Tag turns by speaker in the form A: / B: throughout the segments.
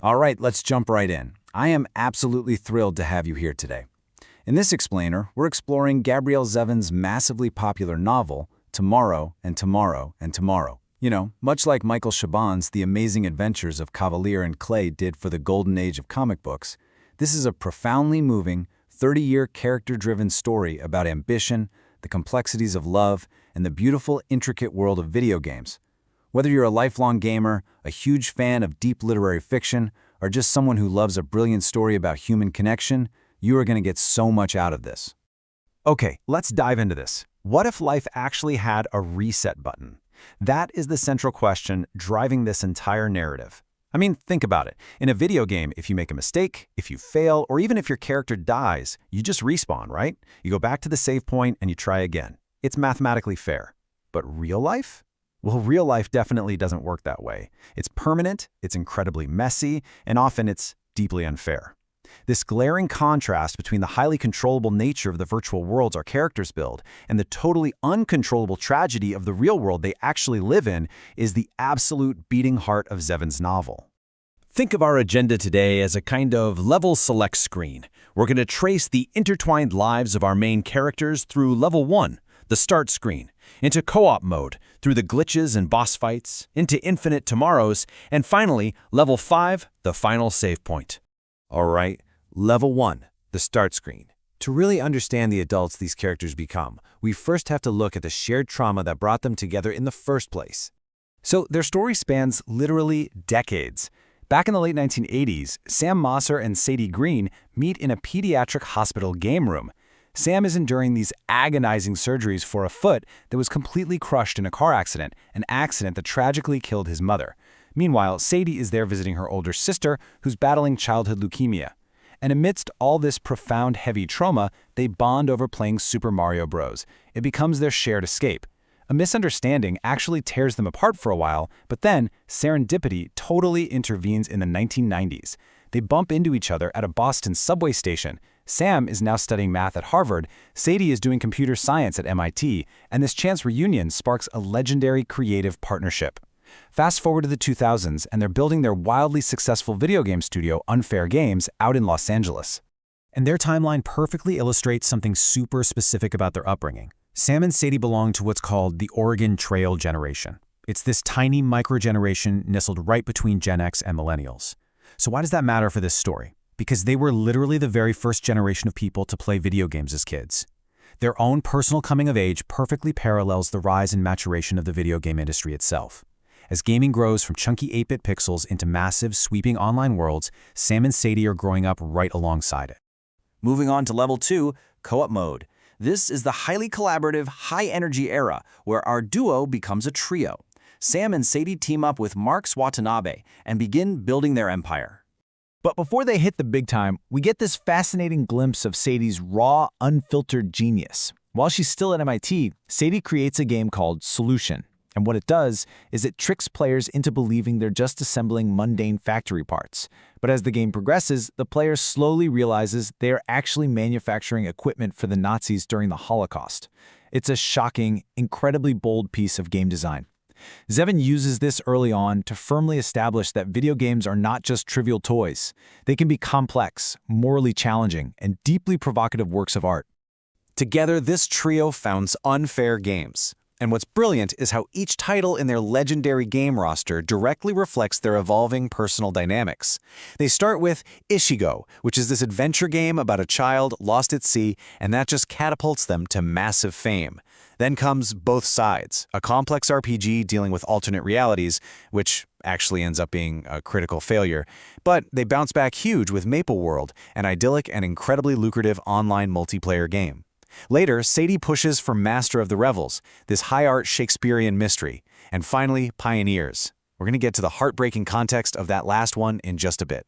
A: All right, let's jump right in. I am absolutely thrilled to have you here today. In this explainer, we're exploring Gabrielle Zevin's massively popular novel, Tomorrow and Tomorrow and Tomorrow. You know, much like Michael Chabon's The Amazing Adventures of Cavalier and Clay did for the golden age of comic books, this is a profoundly moving, 30-year character-driven story about ambition, the complexities of love, and the beautiful, intricate world of video games. Whether you're a lifelong gamer, a huge fan of deep literary fiction, or just someone who loves a brilliant story about human connection, you are going to get so much out of this.
B: Okay, let's dive into this. What if life actually had a reset button? That is the central question driving this entire narrative. I mean, think about it. In a video game, if you make a mistake, if you fail, or even if your character dies, you just respawn, right? You go back to the save point and you try again. It's mathematically fair. But real life? Well, real life definitely doesn't work that way. It's permanent, it's incredibly messy, and often it's deeply unfair. This glaring contrast between the highly controllable nature of the virtual worlds our characters build and the totally uncontrollable tragedy of the real world they actually live in is the absolute beating heart of Zevin's novel. Think of our agenda today as a kind of level select screen. We're going to trace the intertwined lives of our main characters through level 1, the start screen, into co-op mode, through the glitches and boss fights, into infinite tomorrows, and finally, level 5, the final save point.
A: All right, level 1, the start screen. To really understand the adults these characters become, we first have to look at the shared trauma that brought them together in the first place. So their story spans literally decades. Back in the late 1980s, Sam Masur and Sadie Green meet in a pediatric hospital game room. Sam is enduring these agonizing surgeries for a foot that was completely crushed in a car accident, an accident that tragically killed his mother. Meanwhile, Sadie is there visiting her older sister, who's battling childhood leukemia. And amidst all this profound, heavy trauma, they bond over playing Super Mario Bros. It becomes their shared escape. A misunderstanding actually tears them apart for a while, but then serendipity totally intervenes in the 1990s. They bump into each other at a Boston subway station. Sam is now studying math at Harvard, Sadie is doing computer science at MIT, and this chance reunion sparks a legendary creative partnership. Fast forward to the 2000s, and they're building their wildly successful video game studio, Unfair Games, out in Los Angeles. And their timeline perfectly illustrates something super specific about their upbringing. Sam and Sadie belong to what's called the Oregon Trail generation. It's this tiny micro-generation nestled right between Gen X and millennials. So why does that matter for this story? Because they were literally the very first generation of people to play video games as kids. Their own personal coming of age perfectly parallels the rise and maturation of the video game industry itself. As gaming grows from chunky 8-bit pixels into massive, sweeping online worlds, Sam and Sadie are growing up right alongside it.
C: Moving on to level 2, co-op mode. This is the highly collaborative, high-energy era where our duo becomes a trio. Sam and Sadie team up with Marx Watanabe and begin building their empire.
B: But before they hit the big time, we get this fascinating glimpse of Sadie's raw, unfiltered genius. While she's still at MIT, Sadie creates a game called Solution. And what it does is it tricks players into believing they're just assembling mundane factory parts. But as the game progresses, the player slowly realizes they are actually manufacturing equipment for the Nazis during the Holocaust. It's a shocking, incredibly bold piece of game design. Zevin uses this early on to firmly establish that video games are not just trivial toys. They can be complex, morally challenging, and deeply provocative works of art.
A: Together, this trio founds Unfair Games. And what's brilliant is how each title in their legendary game roster directly reflects their evolving personal dynamics. They start with Ishigo, which is this adventure game about a child lost at sea, and that just catapults them to massive fame. Then comes Both Sides, a complex RPG dealing with alternate realities, which actually ends up being a critical failure. But they bounce back huge with Maple World, an idyllic and incredibly lucrative online multiplayer game. Later, Sadie pushes for Master of the Revels, this high-art Shakespearean mystery. And finally, Pioneers. We're going to get to the heartbreaking context of that last one in just a bit.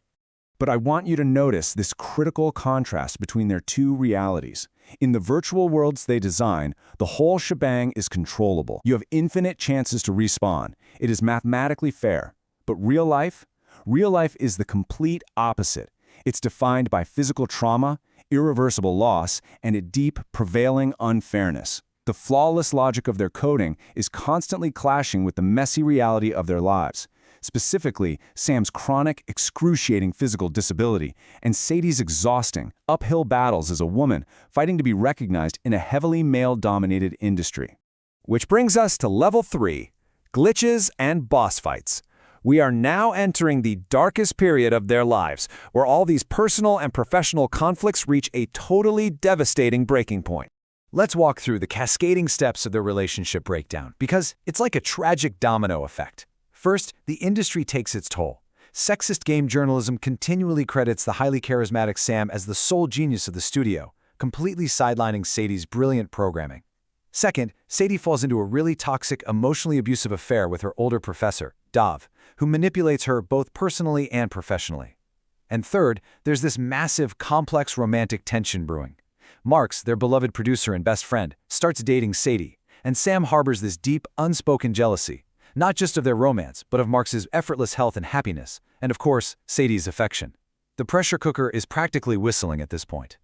D: But I want you to notice this critical contrast between their two realities. In the virtual worlds they design, the whole shebang is controllable. You have infinite chances to respawn. It is mathematically fair. But real life? Real life is the complete opposite. It's defined by physical trauma, irreversible loss, and a deep, prevailing unfairness. The flawless logic of their coding is constantly clashing with the messy reality of their lives. specifically Sam's chronic, excruciating physical disability, and Sadie's exhausting, uphill battles as a woman fighting to be recognized in a heavily male-dominated industry. Which brings us to level 3, glitches and boss fights. We are now entering the darkest period of their lives, where all these personal and professional conflicts reach a totally devastating breaking point.
A: Let's walk through the cascading steps of their relationship breakdown, because it's like a tragic domino effect. First, the industry takes its toll. Sexist game journalism continually credits the highly charismatic Sam as the sole genius of the studio, completely sidelining Sadie's brilliant programming. Second, Sadie falls into a really toxic, emotionally abusive affair with her older professor, Dav, who manipulates her both personally and professionally. And third, there's this massive, complex romantic tension brewing. Marx, their beloved producer and best friend, starts dating Sadie, and Sam harbors this deep, unspoken jealousy, not just of their romance, but of Marx's effortless health and happiness, and of course, Sadie's affection. The pressure cooker is practically whistling at this point.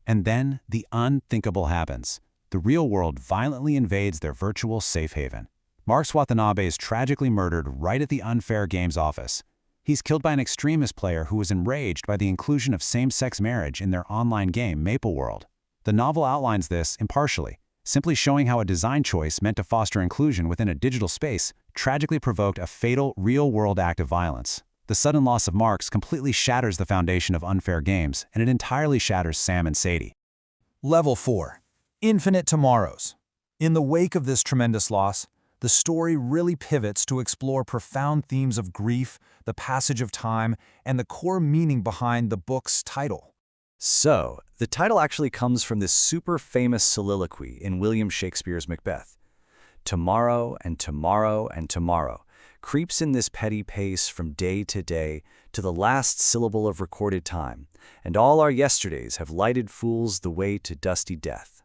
B: And then the unthinkable happens. The real world violently invades their virtual safe haven. Marx Watanabe is tragically murdered right at the Unfair Games office. He's killed by an extremist player who was enraged by the inclusion of same-sex marriage in their online game Maple World. The novel outlines this impartially, simply showing how a design choice meant to foster inclusion within a digital space tragically provoked a fatal, real-world act of violence. The sudden loss of Marx completely shatters the foundation of Unfair Games, and it entirely shatters Sam and Sadie.
E: Level 4. Infinite Tomorrows. In the wake of this tremendous loss, the story really pivots to explore profound themes of grief, the passage of time, and the core meaning behind the book's title.
C: So, the title actually comes from this super famous soliloquy in William Shakespeare's Macbeth. Tomorrow and tomorrow and tomorrow creeps in this petty pace from day to day to the last syllable of recorded time, and all our yesterdays have lighted fools the way to dusty death.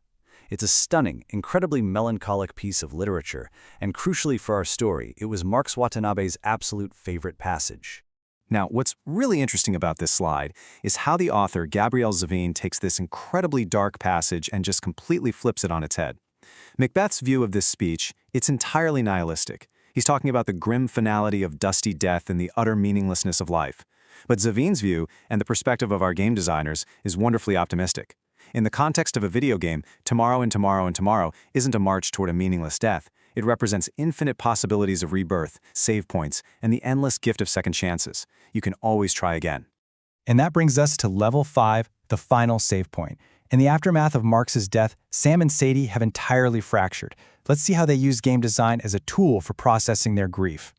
C: It's a stunning, incredibly melancholic piece of literature, and crucially for our story, it was Marx Watanabe's absolute favorite passage.
F: Now, what's really interesting about this slide is how the author, Gabrielle Zevin, takes this incredibly dark passage and just completely flips it on its head. Macbeth's view of this speech, it's entirely nihilistic. He's talking about the grim finality of dusty death and the utter meaninglessness of life. But Zevin's view, and the perspective of our game designers, is wonderfully optimistic. In the context of a video game, tomorrow and tomorrow and tomorrow isn't a march toward a meaningless death. It represents infinite possibilities of rebirth, save points, and the endless gift of second chances. You can always try again.
E: And that brings us to Level 5, the final save point. In the aftermath of Marx's death, Sam and Sadie have entirely fractured. Let's see how they use game design as a tool for processing their grief.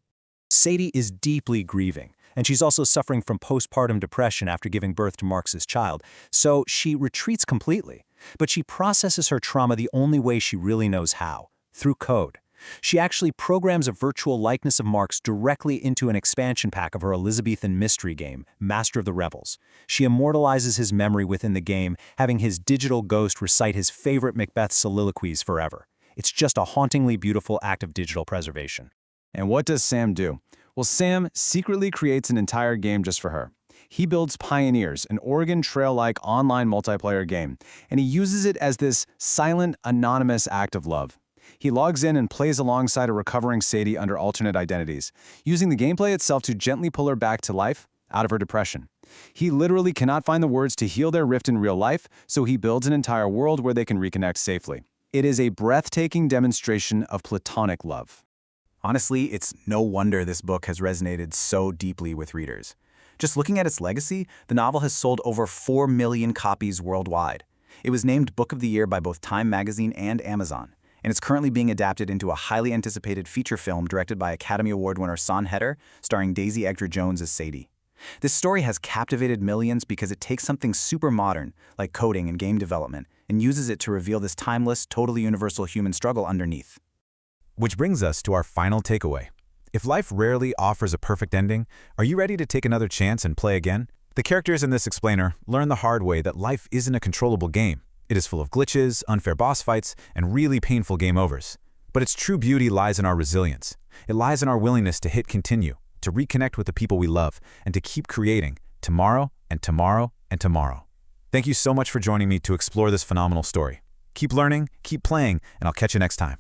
G: Sadie is deeply grieving, and she's also suffering from postpartum depression after giving birth to Marx's child, so she retreats completely. But she processes her trauma the only way she really knows how, through code. She actually programs a virtual likeness of Marx directly into an expansion pack of her Elizabethan mystery game, Master of the Revels. She immortalizes his memory within the game, having his digital ghost recite his favorite Macbeth soliloquies forever. It's just a hauntingly beautiful act of digital preservation.
D: And what does Sam do? Well, Sam secretly creates an entire game just for her. He builds Pioneers, an Oregon Trail-like online multiplayer game, and he uses it as this silent, anonymous act of love. He logs in and plays alongside a recovering Sadie under alternate identities, using the gameplay itself to gently pull her back to life, out of her depression. He literally cannot find the words to heal their rift in real life, so he builds an entire world where they can reconnect safely. It is a breathtaking demonstration of platonic love.
H: Honestly, it's no wonder this book has resonated so deeply with readers. Just looking at its legacy, the novel has sold over 4 million copies worldwide. It was named Book of the Year by both Time magazine and Amazon, and it's currently being adapted into a highly anticipated feature film directed by Academy Award winner Son Heder, starring Daisy Edgar-Jones as Sadie. This story has captivated millions because it takes something super modern, like coding and game development, and uses it to reveal this timeless, totally universal human struggle underneath.
B: Which brings us to our final takeaway. If life rarely offers a perfect ending, are you ready to take another chance and play again? The characters in this explainer learn the hard way that life isn't a controllable game. It is full of glitches, unfair boss fights, and really painful game overs. But its true beauty lies in our resilience. It lies in our willingness to hit continue, to reconnect with the people we love, and to keep creating tomorrow and tomorrow and tomorrow. Thank you so much for joining me to explore this phenomenal story. Keep learning, keep playing, and I'll catch you next time.